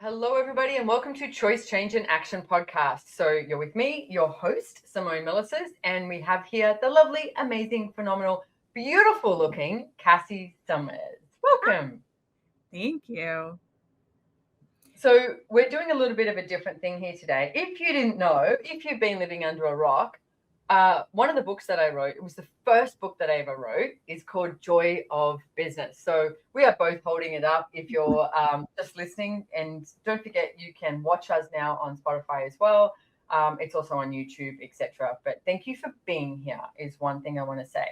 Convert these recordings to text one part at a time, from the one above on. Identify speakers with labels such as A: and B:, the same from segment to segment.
A: Hello, everybody, and welcome to Choice, Change, and Action podcast. So you're with me, your host, Simone Milasas, and we have here the lovely, amazing, phenomenal, beautiful-looking Cassy Summers. Welcome.
B: Thank you.
A: So we're doing a little bit of a different thing here today. If you didn't know, if you've been living under a rock, one of the books that I wrote, it was the first book that I ever wrote, is called Joy of Business. So we are both holding it up if you're just listening. And don't forget, you can watch us now on Spotify as well. It's also on YouTube, etc. But thank you for being here is one thing I want to say.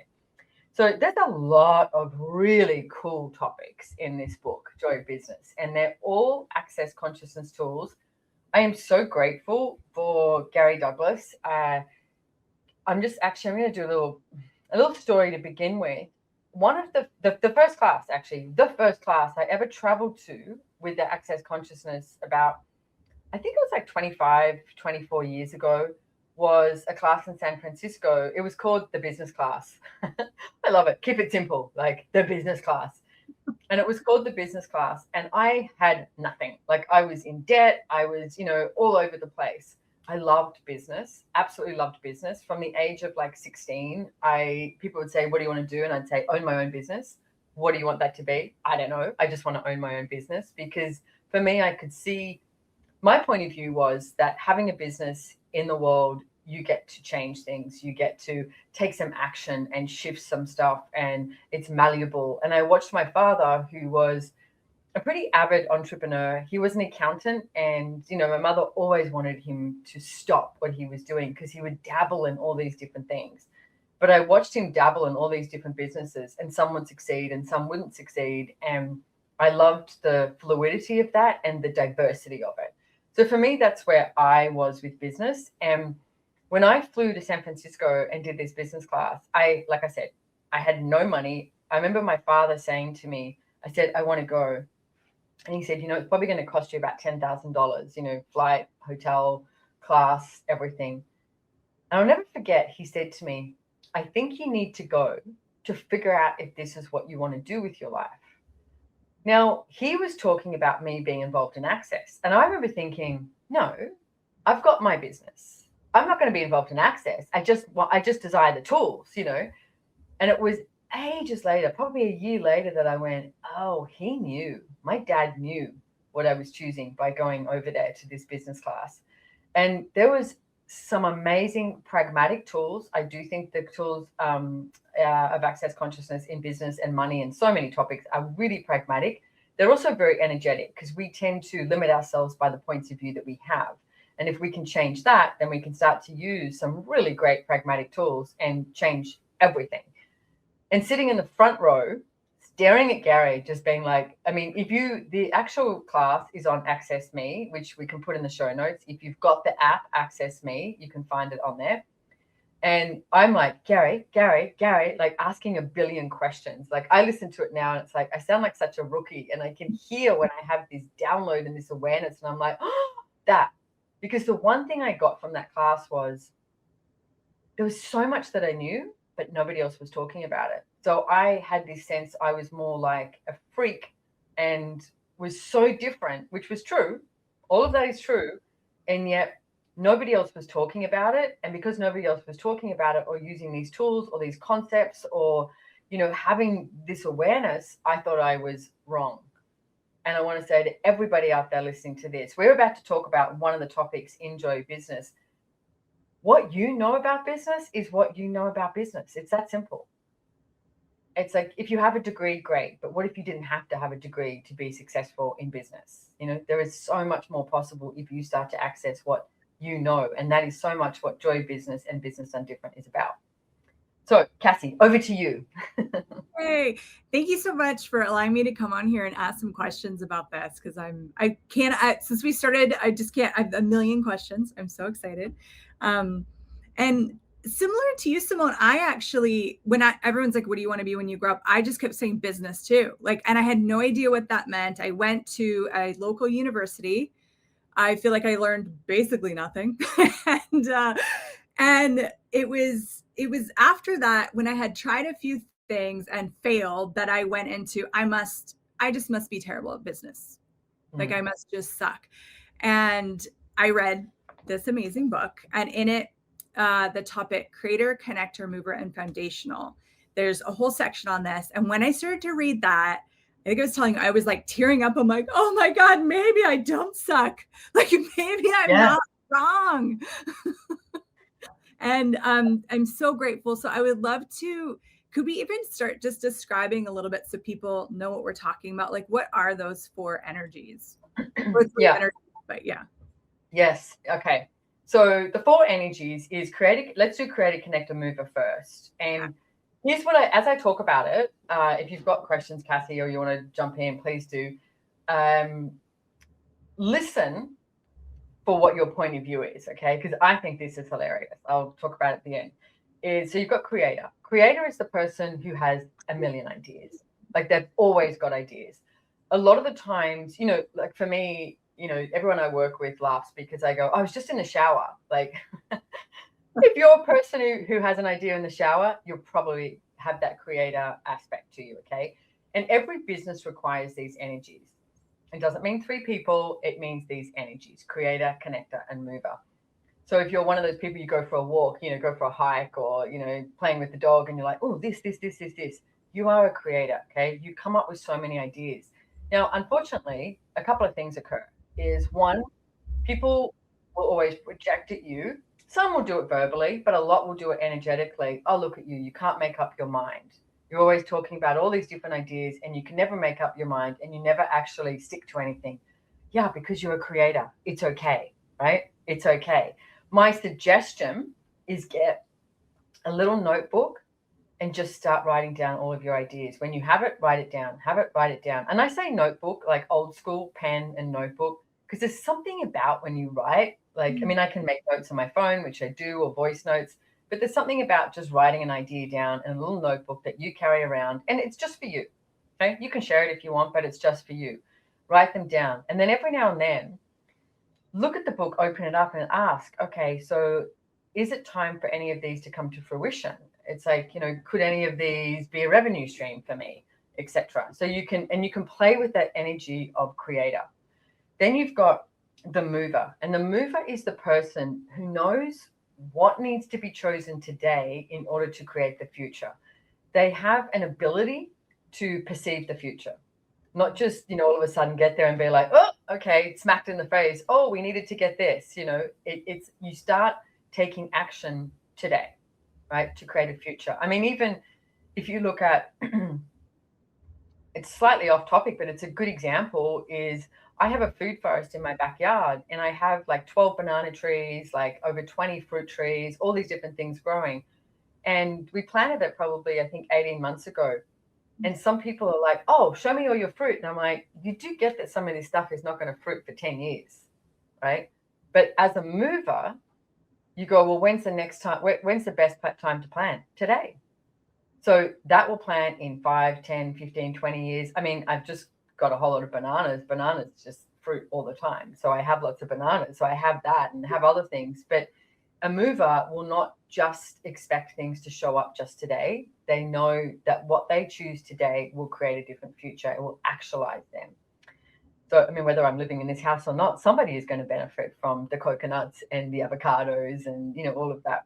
A: So there's a lot of really cool topics in this book, Joy of Business, and they're all access consciousness tools. I am so grateful for Gary Douglas. I'm going to do a little story to begin with. One of the first class, the first class I ever traveled to with the access consciousness about, I think it was like 25, 24 years ago, was a class in San Francisco. It was called the business class. I love it. Keep it simple, like the business class. And it was called the business class. And I had nothing. Like I was in debt. I was, all over the place. I loved business, absolutely loved business. From the age of like 16, people would say, what do you want to do? And I'd say, own my own business. What do you want that to be? I don't know. I just want to own my own business because for me, I could see my point of view was that having a business in the world, you get to change things. You get to take some action and shift some stuff, and it's malleable. And I watched my father, who was a pretty avid entrepreneur. He was an accountant, and my mother always wanted him to stop what he was doing because he would dabble in all these different things. But I watched him dabble in all these different businesses, and some would succeed and some wouldn't succeed. And I loved the fluidity of that and the diversity of it. So for me, that's where I was with business. And when I flew to San Francisco and did this business class, like I said, I had no money. I remember my father saying to me, I said, I want to go. And he said, it's probably going to cost you about $10,000, flight, hotel, class, everything. And I'll never forget, he said to me, I think you need to go to figure out if this is what you want to do with your life. Now, he was talking about me being involved in access. And I remember thinking, no, I've got my business. I'm not going to be involved in access. I just desire the tools, And it was ages later, probably a year later, that I went, oh, he knew. My dad knew what I was choosing by going over there to this business class. And there was some amazing pragmatic tools. I do think the tools of access consciousness in business and money and so many topics are really pragmatic. They're also very energetic because we tend to limit ourselves by the points of view that we have. And if we can change that, then we can start to use some really great pragmatic tools and change everything. And sitting in the front row, staring at Gary, just being like, the actual class is on Access Me, which we can put in the show notes. If you've got the app Access Me, you can find it on there. And I'm like, Gary, like asking a billion questions. Like I listen to it now and it's like, I sound like such a rookie, and I can hear when I have this download and this awareness. And I'm like, oh, that. Because the one thing I got from that class was there was so much that I knew, but nobody else was talking about it. So I had this sense I was more like a freak and was so different, which was true. All of that is true. And yet nobody else was talking about it. And because nobody else was talking about it or using these tools or these concepts or, having this awareness, I thought I was wrong. And I want to say to everybody out there listening to this, we're about to talk about one of the topics in Joy Business. What you know about business is what you know about business. It's that simple. It's like, if you have a degree, great. But what if you didn't have to have a degree to be successful in business? There is so much more possible if you start to access what you know. And that is so much what Joy Business and Business Done Different is about. So, Cassy, over to you.
B: Hey, thank you so much for allowing me to come on here and ask some questions about this, because since we started, I have a million questions. I'm so excited. And similar to you, Simone, I actually, everyone's like, what do you want to be when you grow up? I just kept saying business too. And I had no idea what that meant. I went to a local university. I feel like I learned basically nothing. and it was after that, when I had tried a few things and failed, that I went into, I just must be terrible at business. Like I must just suck. And I read this amazing book, and in it, the topic creator, connector, mover, and foundational. There's a whole section on this. And when I started to read that, I think I was telling you, I was like tearing up. I'm like, oh my God, maybe I don't suck. Like maybe I'm not wrong. And I'm so grateful. So I would love to, could we even start just describing a little bit so people know what we're talking about? Like, what are those 4 energies? Or 3 energies, but yeah.
A: Yes. Okay. So the 4 energies is creative. Let's do creative, connector, mover first. And here's what as I talk about it, if you've got questions, Cassy, or you want to jump in, please do. Listen for what your point of view is, okay? Because I think this is hilarious. I'll talk about it at the end. So you've got creator. Creator is the person who has a million ideas. Like they've always got ideas. A lot of the times, like for me, everyone I work with laughs because I go, I was just in the shower. Like if you're a person who has an idea in the shower, you'll probably have that creator aspect to you, okay? And every business requires these energies. It doesn't mean 3 people. It means these energies, creator, connector, and mover. So if you're one of those people, you go for a walk, go for a hike, or, playing with the dog, and you're like, oh, this. You are a creator, okay? You come up with so many ideas. Now, unfortunately, a couple of things occur. Is one, people will always project at you. Some will do it verbally, but a lot will do it energetically. Oh, look at you. You can't make up your mind. You're always talking about all these different ideas and you can never make up your mind and you never actually stick to anything. Yeah, because you're a creator. It's okay, right? It's okay. My suggestion is get a little notebook and just start writing down all of your ideas. When you have it, write it down. Have it, write it down. And I say notebook, like old school pen and notebook, because there's something about when you write, like, I mean, I can make notes on my phone, which I do, or voice notes. But there's something about just writing an idea down in a little notebook that you carry around, and it's just for you. Okay, you can share it if you want, but it's just for you. Write them down, and then every now and then, look at the book, open it up, and ask, okay, so is it time for any of these to come to fruition? It's like, could any of these be a revenue stream for me, etc. So you can play with that energy of creator. Then you've got the mover, and the mover is the person who knows what needs to be chosen today in order to create the future. They have an ability to perceive the future, not just, all of a sudden get there and be like, oh, okay, smacked in the face. Oh, we needed to get this, it's you start taking action today, right? To create a future. I mean, even if you look at, it's slightly off topic, but it's a good example is I have a food forest in my backyard and I have like 12 banana trees, like over 20 fruit trees, all these different things growing. And we planted it probably, I think, 18 months ago. And some people are like, oh, show me all your fruit. And I'm like, you do get that some of this stuff is not going to fruit for 10 years, right? But as a mover, you go, well, when's the next time? When's the best time to plant? Today. So that will plant in 5, 10, 15, 20 years. I mean, I've just got a whole lot of bananas. Bananas just fruit all the time. So I have lots of bananas. So I have that and have other things. But a mover will not just expect things to show up just today. They know that what they choose today will create a different future. It will actualize them. So, I mean, whether I'm living in this house or not, somebody is going to benefit from the coconuts and the avocados and, all of that.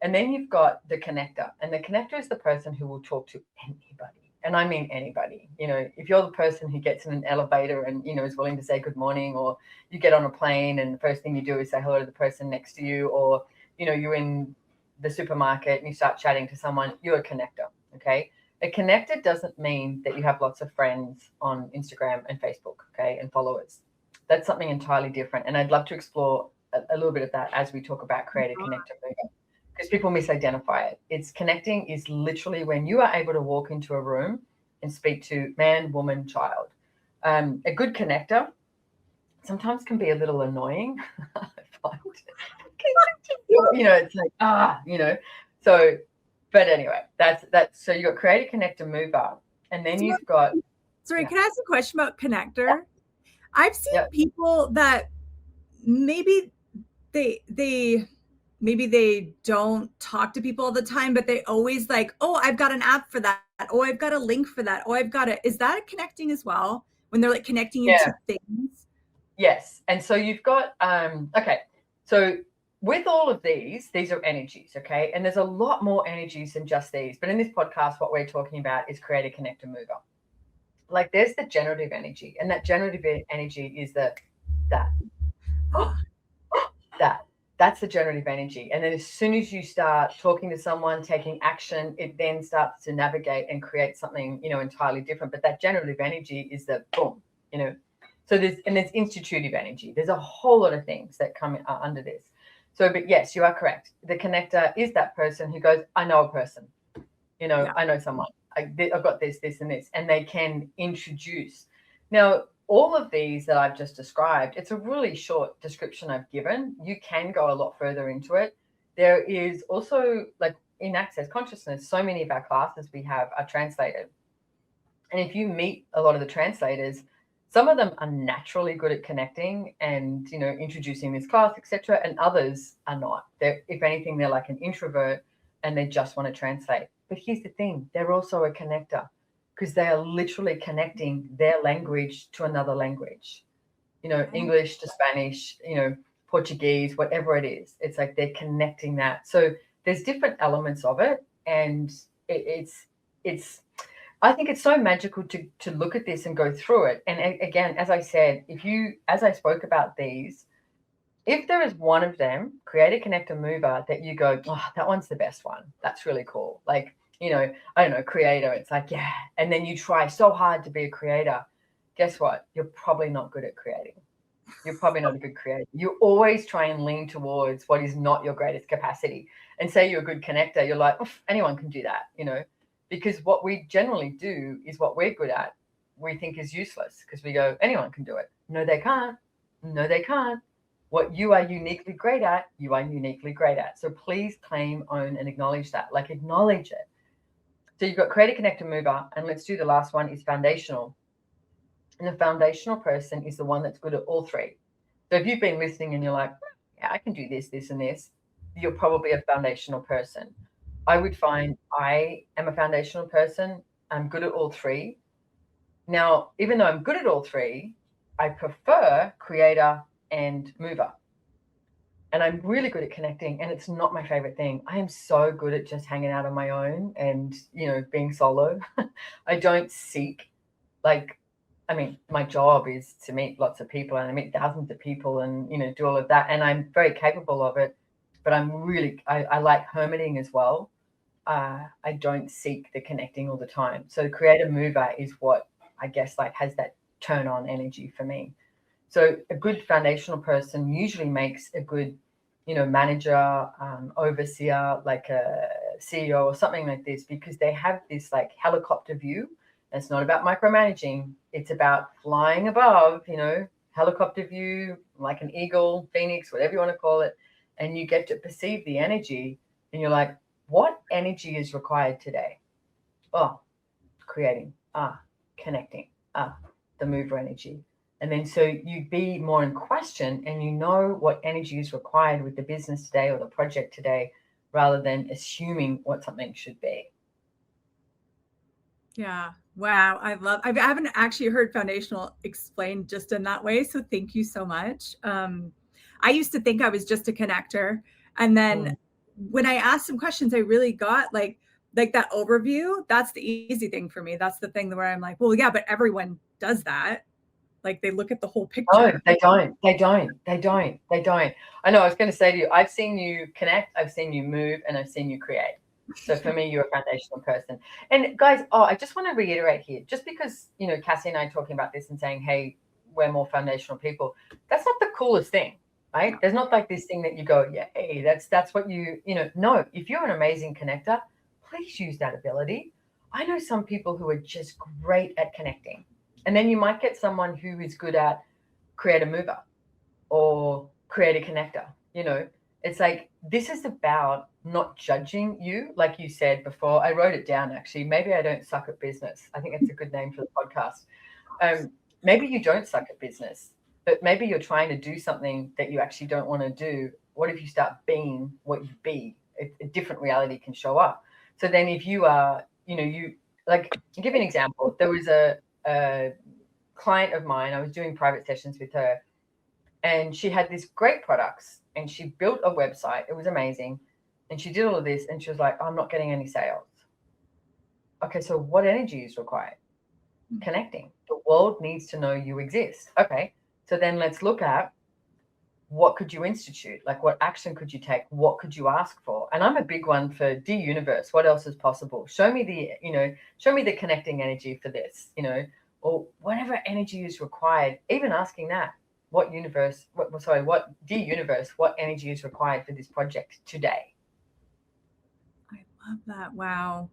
A: And then you've got the connector. And the connector is the person who will talk to anybody. And I mean anybody. If you're the person who gets in an elevator and, is willing to say good morning, or you get on a plane and the first thing you do is say hello to the person next to you, or, you're in the supermarket and you start chatting to someone, you're a connector, okay? A connector doesn't mean that you have lots of friends on Instagram and Facebook, okay, and followers. That's something entirely different. And I'd love to explore a little bit of that as we talk about creative connector movement, because people misidentify it. It's connecting is literally when you are able to walk into a room and speak to man, woman, child. A good connector sometimes can be a little annoying. I find it's like, so, but anyway, that's, so you've got creative connector mover. And then you've got.
B: Sorry, can I ask a question about connector? Yeah. I've seen people that maybe they don't talk to people all the time, but they always like, oh, I've got an app for that. Oh, I've got a link for that. Oh, is that connecting as well? when they're like connecting
A: Yeah.
B: into things?
A: Yes. And so you've got, okay. So with all of these are energies, okay? And there's a lot more energies than just these. But in this podcast, what we're talking about is creator, connector, mover. Like there's the generative energy, and that generative energy is that. That's the generative energy. And then as soon as you start talking to someone, taking action, it then starts to navigate and create something, entirely different. But that generative energy is the boom, So there's institutive energy. There's a whole lot of things that come under this. So, but yes, you are correct. The connector is that person who goes, I know a person, I know someone. I've got this, and this, and they can introduce. Now, all of these that I've just described, it's a really short description I've given. You can go a lot further into it. There is also, like in Access Consciousness, so many of our classes we have are translated. And if you meet a lot of the translators, some of them are naturally good at connecting and, introducing this class, etc. And others are not. If anything, they're like an introvert and they just want to translate. But here's the thing, they're also a connector, because they are literally connecting their language to another language, English to Spanish, Portuguese, whatever it is. It's like they're connecting that. So there's different elements of it. And it's I think it's so magical to look at this and go through it. And again, as I said, as I spoke about these, if there is one of them, creator, connector, mover, that you go, oh, that one's the best one. That's really cool. Like, I don't know, creator. It's like, yeah. And then you try so hard to be a creator. Guess what? You're probably not good at creating. You're probably not a good creator. You always try and lean towards what is not your greatest capacity. And say you're a good connector, you're like, anyone can do that, because what we generally do is what we're good at, we think is useless, because we go, anyone can do it. No, they can't. No, they can't. What you are uniquely great at, you are uniquely great at. So please claim, own, and acknowledge that. Like, acknowledge it. So you've got creator, connector, mover, and let's do the last one is foundational. And the foundational person is the one that's good at all three. So if you've been listening and you're like, yeah, I can do this, this, and this, you're probably a foundational person. I would find I am a foundational person. I'm good at all three. Now, even though I'm good at all three, I prefer creator and mover. And I'm really good at connecting, and it's not my favorite thing. I am so good at just hanging out on my own and, being solo. I don't seek, my job is to meet lots of people, and I meet thousands of people and, do all of that. And I'm very capable of it, but I like hermiting as well. I don't seek the connecting all the time. So the creator mover is what I guess has that turn on energy for me. So a good foundational person usually makes a good, manager, overseer, like a CEO or something like this, because they have this helicopter view. And it's not about micromanaging. It's about flying above, helicopter view, like an eagle, phoenix, whatever you want to call it. And you get to perceive the energy, and you're like, what energy is required today? Oh, creating, connecting, the mover energy. And then so you be more in question, and you know what energy is required with the business today or the project today, rather than assuming what something should be.
B: Yeah. Wow. I haven't actually heard foundational explained just in that way. So thank you so much. I used to think I was just a connector. And then when I asked some questions, I really got like that overview. That's the easy thing for me. That's the thing where I'm like, well, yeah, but everyone does that. Like they look at the whole picture.
A: No, they don't. I know, I was going to say to you, I've seen you connect, I've seen you move, and I've seen you create. So for me, you're a foundational person. And guys, I just want to reiterate here, just because, Cassy and I are talking about this and saying, hey, we're more foundational people, that's not the coolest thing, right? There's not like this thing that you go, yeah, hey, that's what no, if you're an amazing connector, please use that ability. I know some people who are just great at connecting. And then you might get someone who is good at creator mover or creator connector. It's like, this is about not judging you. Like you said before, I wrote it down actually. Maybe I don't suck at business. I think that's a good name for the podcast. Maybe you don't suck at business, but maybe you're trying to do something that you actually don't want to do. What if you start being what you be? A different reality can show up. So then if you are, I'll give you an example. There was client of mine, I was doing private sessions with her, and she had these great products, and she built a website. It was amazing. And she did all of this, and she was like, I'm not getting any sales. Okay, so what energy is required? Connecting. The world needs to know you exist. Okay, so then let's look at what could you institute? Like, what action could you take? What could you ask for? And I'm a big one for universe. What else is possible? Show me the connecting energy for this, or whatever energy is required. Even asking that, what universe, what energy is required for this project today?
B: I love that. Wow.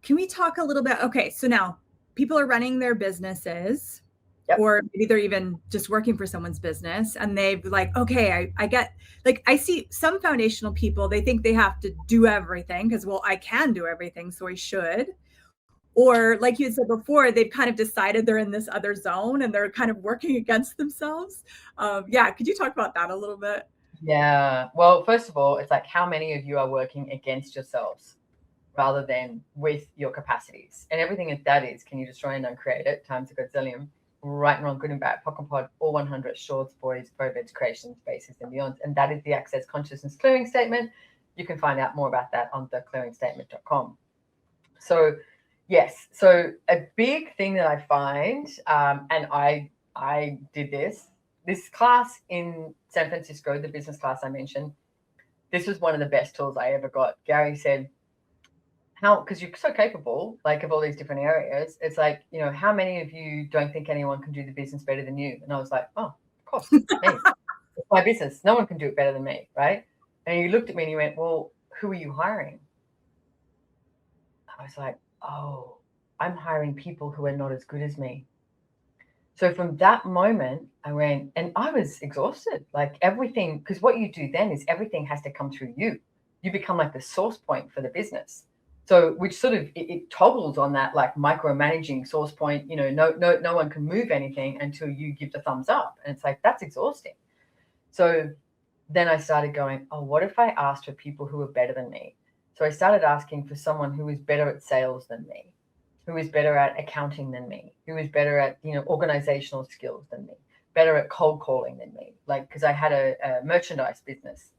B: Can we talk a little bit? Okay, so now people are running their businesses. Yep. Or maybe they're even just working for someone's business, and they've like, okay, I get, like, I see some foundational people, they think they have to do everything because, well, I can do everything, so I should. Or like you said before, they've kind of decided they're in this other zone and they're kind of working against themselves. Yeah. Could you talk about that a little bit?
A: Yeah. Well, first of all, it's like, how many of you are working against yourselves rather than with your capacities? And everything that is, can you destroy and uncreate it times a gazillion? Right and wrong, good and bad, POC and POD, all 100 shorts, boys, provids, creations, bases, and beyond. And that is the Access Consciousness Clearing Statement. You can find out more about that on theclearingstatement.com. So, yes. So a big thing that I find, and I did this class in San Francisco, the business class I mentioned, this was one of the best tools I ever got. Gary said, because you're so capable, like, of all these different areas, it's like, how many of you don't think anyone can do the business better than you? And I was like, oh, of course, me. It's my business. No one can do it better than me, right? And he looked at me and he went, well, who are you hiring? I was like, oh, I'm hiring people who are not as good as me. So from that moment, I went, and I was exhausted, like everything, because what you do then is everything has to come through you. You become like the source point for the business. So, which sort of, it toggles on that, like, micromanaging source point, no one can move anything until you give the thumbs up. And it's like, that's exhausting. So then I started going, oh, what if I asked for people who are better than me? So I started asking for someone who is better at sales than me, who is better at accounting than me, who is better at, organizational skills than me, better at cold calling than me. Like, because I had a merchandise business.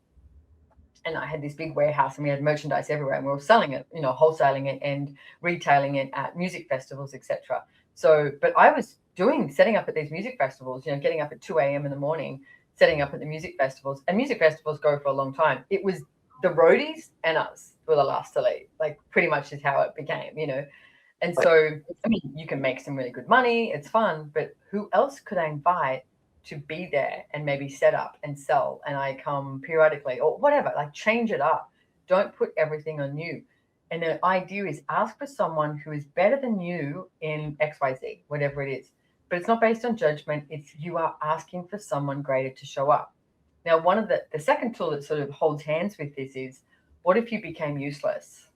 A: And I had this big warehouse, and we had merchandise everywhere, and we were selling it, wholesaling it and retailing it at music festivals, etc. So, but I was setting up at these music festivals, getting up at 2 a.m. in the morning, setting up at the music festivals, and music festivals go for a long time. It was the roadies and us were the last to leave, like, pretty much is how it became, And so, I mean, you can make some really good money. It's fun, but who else could I invite to be there and maybe set up and sell, and I come periodically or whatever, like, change it up. Don't put everything on you. And the idea is, ask for someone who is better than you in XYZ, whatever it is. But it's not based on judgment. It's, you are asking for someone greater to show up. Now, one of the second tool that sort of holds hands with this is, what if you became useless?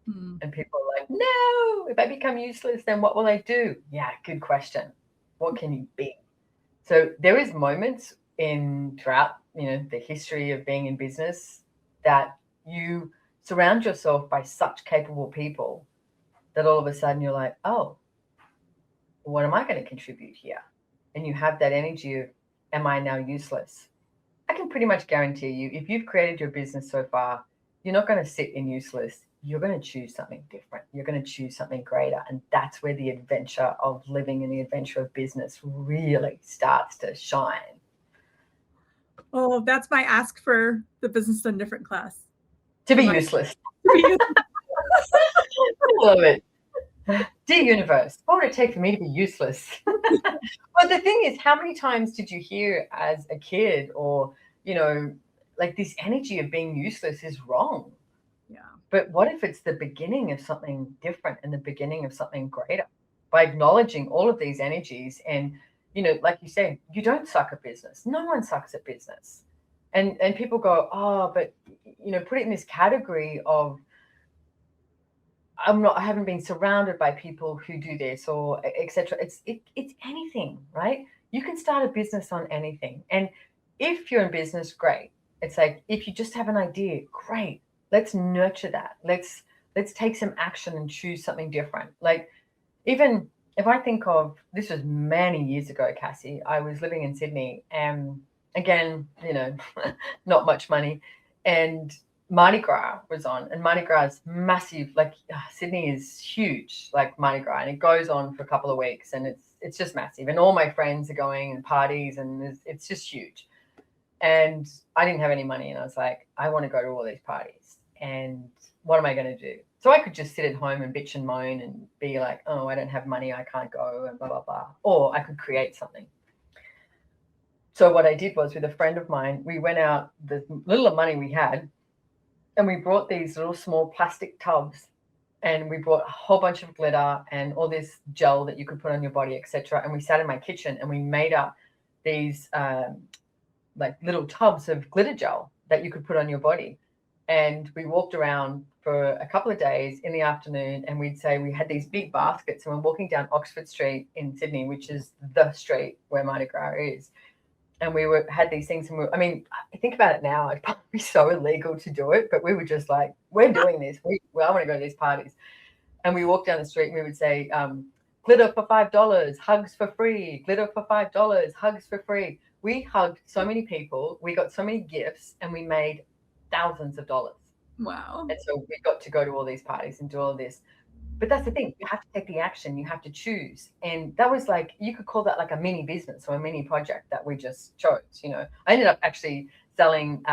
A: And people are like, no, if I become useless, then what will I do? Yeah, good question. What can you be? So there is moments throughout, the history of being in business, that you surround yourself by such capable people that all of a sudden you're like, oh, what am I going to contribute here? And you have that energy of, am I now useless? I can pretty much guarantee you, if you've created your business so far, you're not going to sit in useless. You're going to choose something different. You're going to choose something greater. And that's where the adventure of living and the adventure of business really starts to shine.
B: Oh, that's my ask for the Business Done Different class.
A: To be useless. I love it. Dear universe, what would it take for me to be useless? But the thing is, how many times did you hear as a kid, or, like, this energy of being useless is wrong?
B: Yeah.
A: But what if it's the beginning of something different and the beginning of something greater? By acknowledging all of these energies, and, like you said, you don't suck at business. No one sucks at business. And people go, oh, but, put it in this category of, I haven't been surrounded by people who do this, or etc. It's anything, right? You can start a business on anything. And if you're in business, great. It's like, if you just have an idea, great. Let's nurture that. Let's take some action and choose something different. Like, even if I think of, this was many years ago, Cassie, I was living in Sydney, and again, not much money, and Mardi Gras was on, and Mardi Gras is massive. Like Sydney is huge, like Mardi Gras, and it goes on for a couple of weeks, and it's just massive. And all my friends are going and parties, and it's just huge. And I didn't have any money, and I was like, I want to go to all these parties, and what am I going to do? So I could just sit at home and bitch and moan and be like, oh, I don't have money, I can't go, and blah, blah, blah. Or I could create something. So what I did was, with a friend of mine, we went out, the little money we had, and we brought these little small plastic tubs, and we brought a whole bunch of glitter and all this gel that you could put on your body, etc. And we sat in my kitchen and we made up these like little tubs of glitter gel that you could put on your body. And we walked around for a couple of days in the afternoon, and we'd say we had these big baskets, and we're walking down Oxford Street in Sydney, which is the street where Mardi Gras is. And we had these things, and I think about it now, it'd probably be so illegal to do it, but we were just like, we're doing this. I want to go to these parties. And we walked down the street and we would say, glitter for $5, hugs for free, glitter for $5, hugs for free. We hugged so many people, we got so many gifts, and we made thousands of dollars.
B: Wow.
A: And so we got to go to all these parties and do all this. But that's the thing, you have to take the action, you have to choose. And that was like, you could call that like a mini business or a mini project that we just chose. I ended up actually selling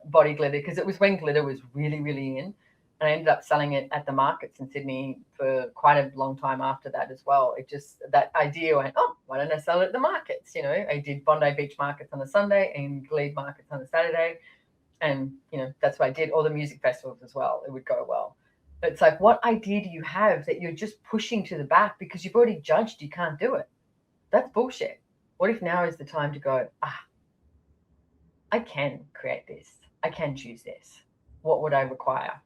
A: body glitter, because it was when glitter was really, really in. And I ended up selling it at the markets in Sydney for quite a long time after that as well. It just, that idea went, oh, why don't I sell it at the markets? I did Bondi Beach markets on a Sunday and Glebe markets on a Saturday. And, that's what I did. All the music festivals as well. It would go well. But it's like, what idea do you have that you're just pushing to the back because you've already judged you can't do it? That's bullshit. What if now is the time to go, I can create this. I can choose this. What would I require?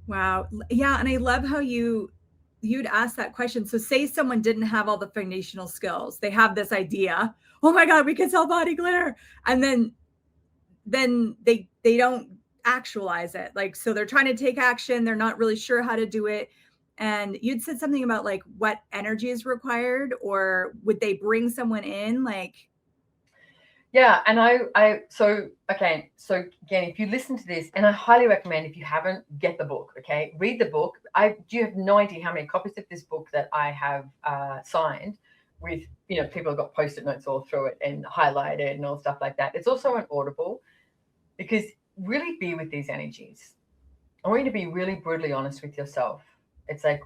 B: Wow. Yeah. And I love how you'd ask that question. So say someone didn't have all the foundational skills. They have this idea, oh my God, we can sell body glitter. And then they don't actualize it. Like, so they're trying to take action. They're not really sure how to do it. And you'd said something about like what energy is required, or would they bring someone in? Like,
A: yeah. And so again, if you listen to this, and I highly recommend, if you haven't, get the book, okay? Read the book. You have no idea how many copies of this book that I have signed with, people have got Post-it notes all through it and highlighted and all stuff like that. It's also on Audible, because really be with these energies. I want you to be really brutally honest with yourself. It's like,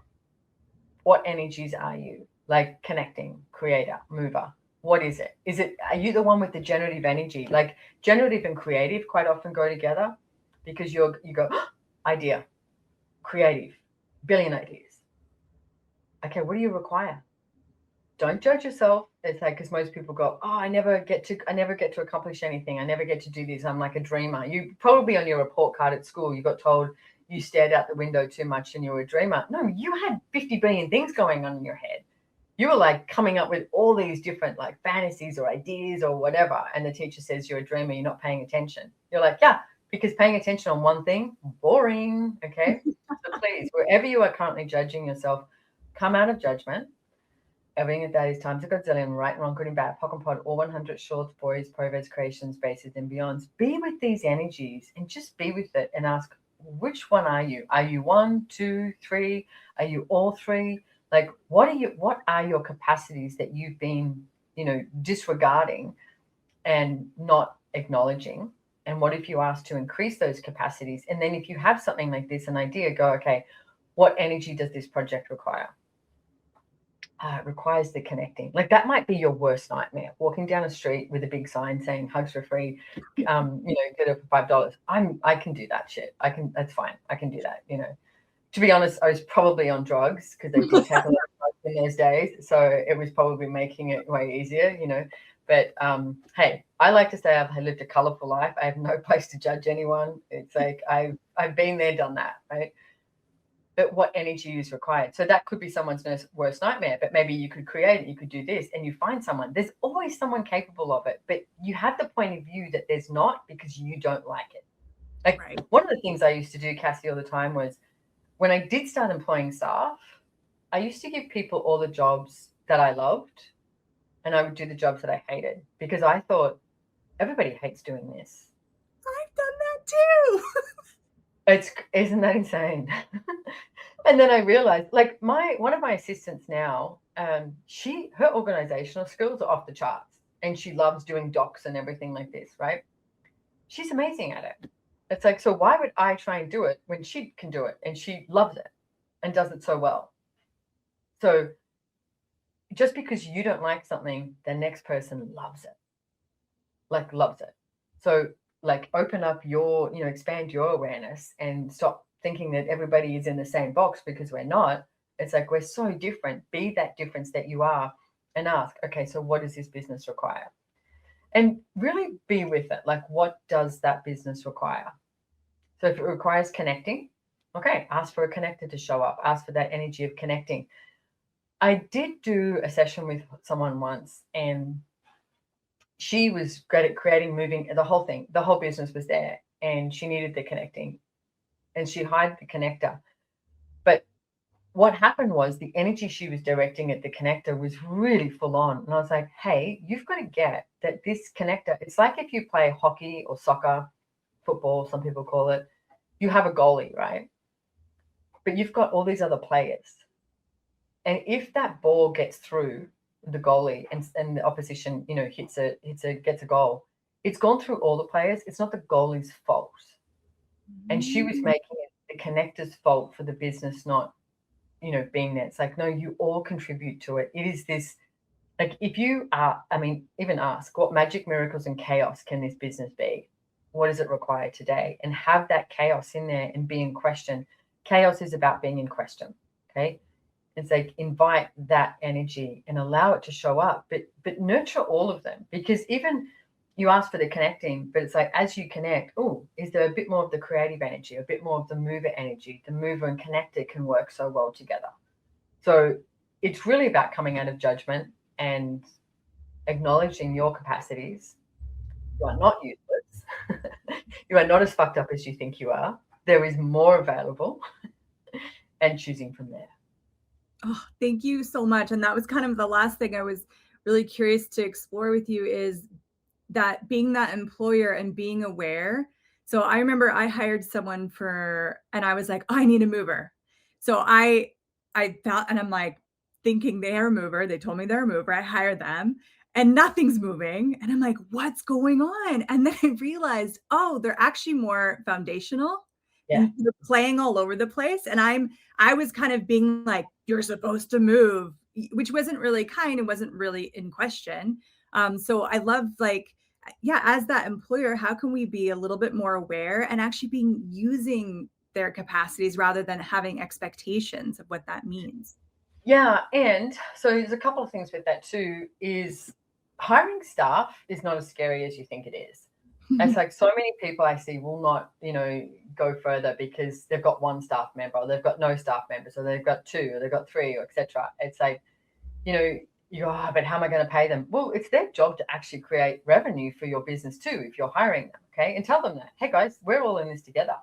A: what energies are you? Like connecting, creator, mover. What is it? Are you the one with the generative energy? Like generative and creative quite often go together, because you go, idea, creative, billion ideas. Okay, what do you require? Don't judge yourself. It's like, because most people go, oh, I never get to accomplish anything. I never get to do this. I'm like a dreamer. You probably, on your report card at school, you got told you stared out the window too much and you were a dreamer. No, you had 50 billion things going on in your head. You were like coming up with all these different like fantasies or ideas or whatever. And the teacher says you're a dreamer, you're not paying attention. You're like, yeah, because paying attention on one thing, boring. Okay. So please, wherever you are currently judging yourself, come out of judgment. Everything that is times a godzillion, right and wrong, good and bad, POC and POD, all 100 shorts, boys, proverts, creations, bases, and beyonds. Be with these energies and just be with it and ask, which one are you? Are you 1, 2, 3? Are you all three? Like, what are your capacities that you've been, disregarding and not acknowledging? And what if you ask to increase those capacities? And then if you have something like this, an idea, go, okay, what energy does this project require? It requires the connecting. Like that might be your worst nightmare, walking down a street with a big sign saying hugs for free, get it for $5. I can do that shit. That's fine. I can do that. To be honest, I was probably on drugs, because they did take a lot of drugs in those days. So it was probably making it way easier, But hey, I like to say I've lived a colorful life. I have no place to judge anyone. It's like I've been there, done that, right? But what energy is required? So that could be someone's worst nightmare, but maybe you could create it, you could do this, and you find someone. There's always someone capable of it, but you have the point of view that there's not, because you don't like it. Like right. One of the things I used to do, Cassie, all the time was, when I did start employing staff, I used to give people all the jobs that I loved, and I would do the jobs that I hated because I thought everybody hates doing this.
B: I've done that too.
A: Isn't that insane? And then I realized, like one of my assistants now, her organizational skills are off the charts, and she loves doing docs and everything like this, right? She's amazing at it. It's like, so why would I try and do it when she can do it and she loves it and does it so well? So just because you don't like something, the next person loves it, like loves it. So like open up your, expand your awareness and stop thinking that everybody is in the same box, because we're not. It's like, we're so different. Be that difference that you are, and ask, okay, so what does this business require? And really be with it. Like, what does that business require? So if it requires connecting, okay, ask for a connector to show up. Ask for that energy of connecting. I did do a session with someone once, and she was great at creating, moving, the whole thing. The whole business was there, and she needed the connecting, and she hired the connector. But what happened was the energy she was directing at the connector was really full on. And I was like, hey, you've got to get that this connector, it's like if you play hockey or soccer, football, some people call it, you have a goalie, right? But you've got all these other players. And if that ball gets through the goalie and the opposition, gets a goal, it's gone through all the players. It's not the goalie's fault. And she was making it the connector's fault for the business not, being there. It's like, no, you all contribute to it. It is this, like, if you are, even ask, what magic, miracles, and chaos can this business be? What does it require today? And have that chaos in there and be in question. Chaos is about being in question. Okay. It's like, invite that energy and allow it to show up, but nurture all of them, because even you ask for the connecting, but it's like, as you connect, is there a bit more of the creative energy, a bit more of the mover energy? The mover and connector can work so well together. So it's really about coming out of judgment and acknowledging your capacities. You are not useless. You are not as fucked up as you think you are. There is more available, and choosing from there.
B: Oh, thank you so much. And that was kind of the last thing I was really curious to explore with you, is that being that employer and being aware. So I remember I hired someone and I was like, I need a mover. So I thought, and I'm like thinking they're a mover. They told me they're a mover. I hired them and nothing's moving. And I'm like, what's going on? And then I realized, they're actually more foundational.
A: Yeah.
B: And they're playing all over the place. And I was kind of being like, you're supposed to move, which wasn't really kind and wasn't really in question. So I love, like, as that employer, how can we be a little bit more aware and actually using their capacities rather than having expectations of what that means?
A: Yeah. And so there's a couple of things with that too, is hiring staff is not as scary as you think it is. It's like, so many people I see will not, go further because they've got one staff member, or they've got no staff members, or they've got two, or they've got three, or etc. It's like, but how am I going to pay them? Well, it's their job to actually create revenue for your business too, if you're hiring them. Okay. And tell them that, hey guys, we're all in this together.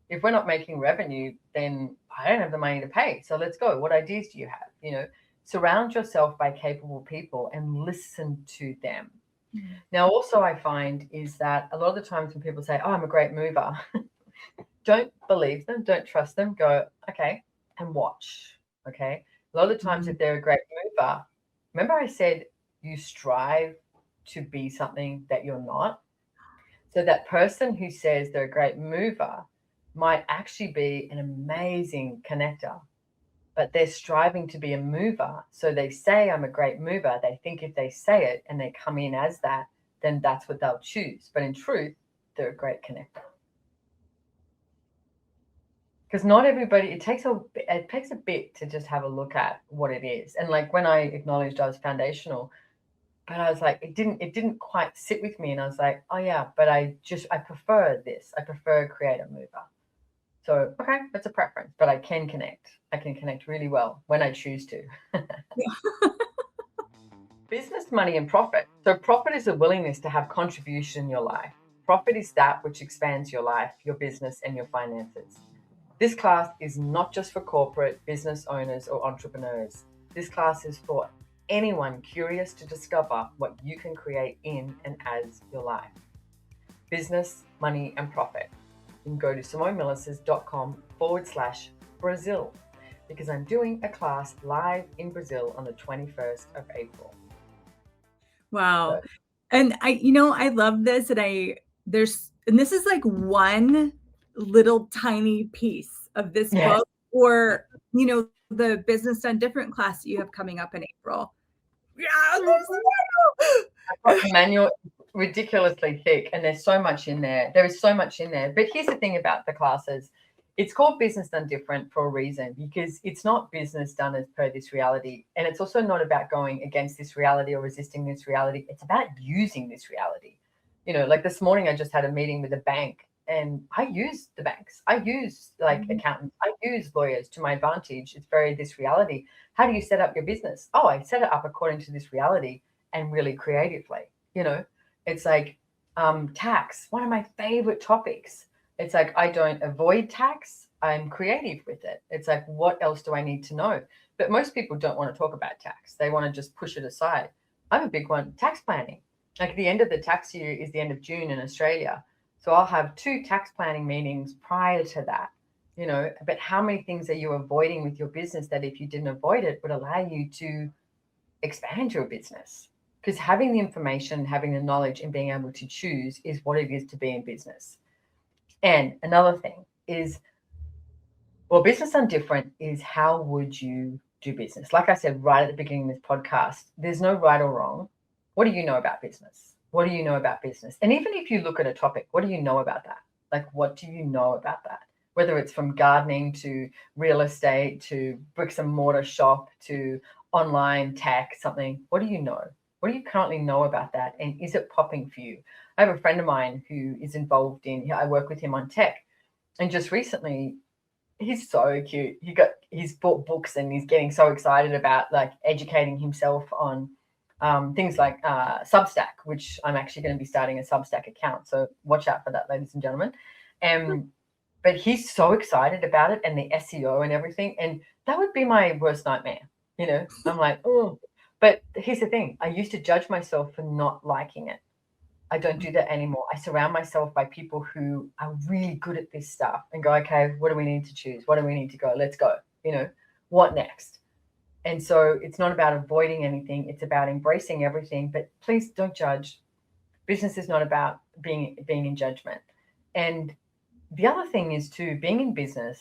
A: If we're not making revenue, then I don't have the money to pay. So let's go. What ideas do you have? Surround yourself by capable people and listen to them. Now, also I find is that a lot of the times when people say, I'm a great mover, don't believe them, don't trust them, go, okay, and watch. Okay. A lot of the times if they're a great mover, remember I said you strive to be something that you're not. So that person who says they're a great mover might actually be an amazing connector, but they're striving to be a mover. So they say, I'm a great mover. They think if they say it and they come in as that, then that's what they'll choose. But in truth, they're a great connector. Because not everybody, it takes a bit to just have a look at what it is. And like when I acknowledged I was foundational, but I was like, it didn't quite sit with me. And I was like, oh yeah, but I prefer this. I prefer creator mover. So, okay, that's a preference, but I can connect. I can connect really well when I choose to. Business, money, and profit. So profit is a willingness to have contribution in your life. Profit is that which expands your life, your business, and your finances. This class is not just for corporate business owners or entrepreneurs. This class is for anyone curious to discover what you can create in and as your life. Business, money, and profit. You can go to simonemilasas.com/Brazil because I'm doing a class live in Brazil on the 21st of April.
B: Wow. And I love this. And this is like one little tiny piece of this book, or, the Business Done Different class that you have coming up in April. Yeah.
A: I've got the manual ridiculously thick, and there's so much in there. There is so much in there. But here's the thing about the classes. It's called Business Done Different for a reason, because it's not business done as per this reality. And it's also not about going against this reality or resisting this reality. It's about using this reality. Like this morning, I just had a meeting with a bank, and I use the banks. I use accountants. I use lawyers to my advantage. It's very this reality. How do you set up your business? Oh, I set it up according to this reality and really creatively. It's like tax, one of my favorite topics. It's like, I don't avoid tax. I'm creative with it. It's like, what else do I need to know? But most people don't want to talk about tax. They want to just push it aside. I'm a big one, tax planning. Like the end of the tax year is the end of June in Australia. So I'll have 2 tax planning meetings prior to that, but how many things are you avoiding with your business that if you didn't avoid it would allow you to expand your business? Because having the information, having the knowledge, and being able to choose is what it is to be in business. And another thing is, Business Done Different is how would you do business? Like I said right at the beginning of this podcast, there's no right or wrong. What do you know about business? What do you know about business? And even if you look at a topic, what do you know about that? Like, what do you know about that? Whether it's from gardening to real estate to bricks and mortar shop to online tech, something, what do you know? What do you currently know about that? And is it popping for you? I have a friend of mine who is involved I work with him on tech. And just recently, he's so cute. He's bought books and he's getting so excited about like educating himself on things like Substack, which I'm actually going to be starting a Substack account. So watch out for that, ladies and gentlemen. But he's so excited about it and the SEO and everything. And that would be my worst nightmare. I'm like, oh. But here's the thing. I used to judge myself for not liking it. I don't do that anymore. I surround myself by people who are really good at this stuff and go, okay, what do we need to choose? What do we need to go? Let's go. What next? And so it's not about avoiding anything. It's about embracing everything. But please don't judge. Business is not about being in judgment. And the other thing is too, being in business,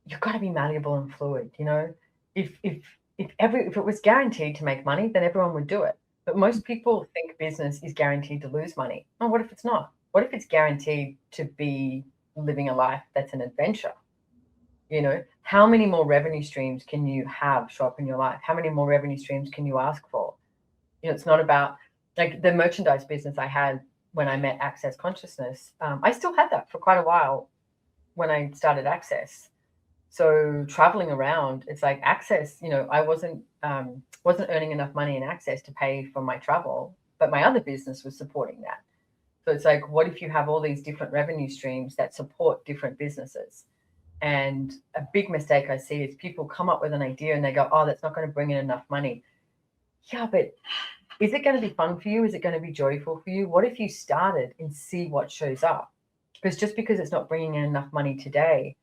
A: you've got to be malleable and fluid. If it was guaranteed to make money, then everyone would do it. But most people think business is guaranteed to lose money. Oh, what if it's not? What if it's guaranteed to be living a life that's an adventure? How many more revenue streams can you have show up in your life? How many more revenue streams can you ask for? It's not about like the merchandise business I had when I met Access Consciousness. I still had that for quite a while when I started Access. So traveling around, it's like Access, I wasn't earning enough money in Access to pay for my travel, but my other business was supporting that. So it's like, what if you have all these different revenue streams that support different businesses? And a big mistake I see is people come up with an idea and they go, oh, that's not going to bring in enough money. Yeah, but is it going to be fun for you? Is it going to be joyful for you? What if you started and see what shows up? Because just because it's not bringing in enough money today,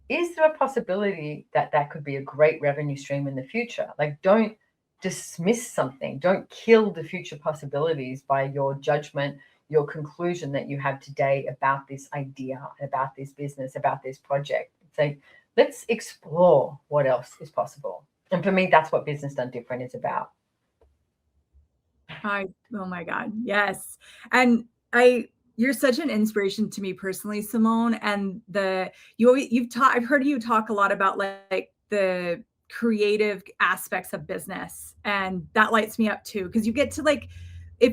A: is there a possibility that that could be a great revenue stream in the future? Like, don't dismiss something. Don't kill the future possibilities by your judgment, your conclusion that you have today about this idea, about this business, about this project. It's like, let's explore what else is possible. And for me, that's what Business Done Different is about.
B: Oh my God. Yes. And you're such an inspiration to me personally, Simone. And I've heard you talk a lot about like the creative aspects of business, and that lights me up too. Cause you get to like,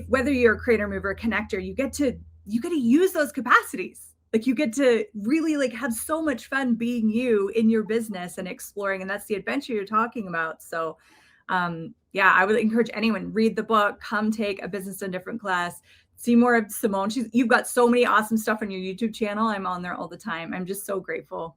B: whether you're a creator, mover, connector, you get to use those capacities. Like you get to really like have so much fun being you in your business and exploring. And that's the adventure you're talking about. So yeah, I would encourage anyone, read the book, come take a Business Done Different class. see more of Simone. You've got so many awesome stuff on your YouTube channel. I'm on there all the time. I'm just so grateful.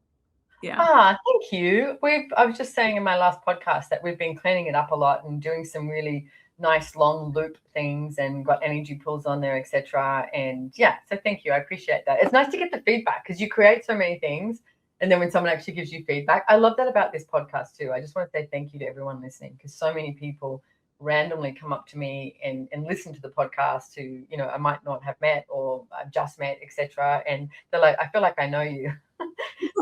B: Yeah.
A: Thank you. I was just saying in my last podcast that we've been cleaning it up a lot and doing some really nice long loop things and got energy pools on there, etc. And yeah, so thank you. I appreciate that. It's nice to get the feedback because you create so many things. And then when someone actually gives you feedback, I love that about this podcast too. I just want to say thank you to everyone listening because so many people randomly come up to me and listen to the podcast who, you know, I might not have met or I've just met, etc. And they're like, I feel like I know you.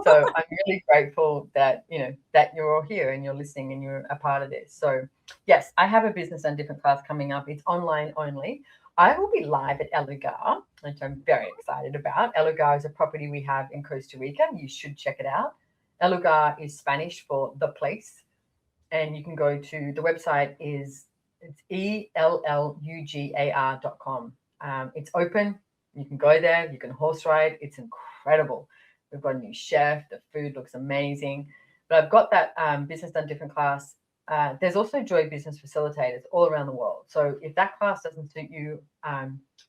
A: So I'm really grateful that, you know, that you're all here and you're listening and you're a part of this. So yes, I have a Business Done Different class coming up. It's online only. I will be live at El Lugar, which I'm very excited about. El Lugar is a property we have in Costa Rica. You should check it out. El Lugar is Spanish for the place. And you can go to the website it's ELLUGAR.com. It's open. You can go there. You can horse ride. It's incredible. We've got a new chef. The food looks amazing. But I've got that Business Done Different class. There's also Joy Business Facilitators all around the world. So if that class doesn't suit you,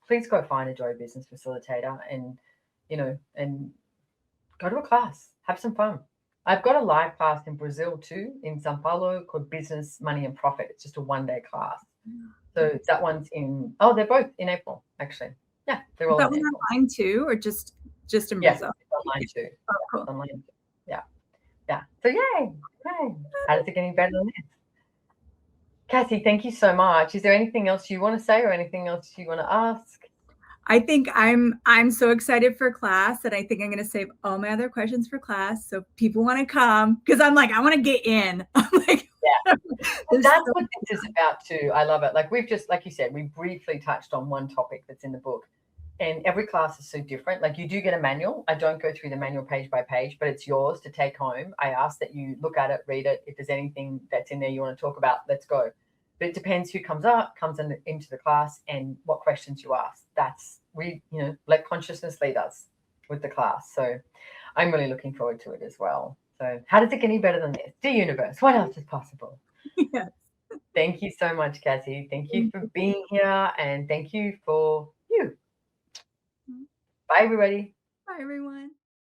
A: please go find a Joy Business Facilitator and, you know, and go to a class. Have some fun. I've got a live class in Brazil too, in Sao Paulo, called Business, Money and Profit. It's just a one-day class. So that one's they're both in April, actually. Yeah, they're all
B: that
A: in
B: one
A: April.
B: Online too, or just in
A: Yes,
B: Brazil?
A: it's online too.
B: Oh, cool.
A: It's online too. Yeah. Yeah. So yay. How does it get any better than this? Cassy, thank you so much. Is there anything else you want to say or anything else you want to ask?
B: I think I'm so excited for class that I think I'm going to save all my other questions for class. So people want to come because I'm like, I want to get in. I'm like,
A: yeah. Well, that's what this is about too. I love it. Like we've just, like you said, we briefly touched on one topic that's in the book. And every class is so different. Like you do get a manual. I don't go through the manual page by page, but it's yours to take home. I ask that you look at it, read it. If there's anything that's in there you want to talk about, let's go. But it depends who comes into the class and what questions you ask. Let consciousness lead us with the class. So I'm really looking forward to it as well. So how does it get any better than this? Dear universe, what else is possible?
B: Yes.
A: Thank you so much, Cassy. Thank you for being here and thank you for you. Bye, everybody.
B: Bye, everyone.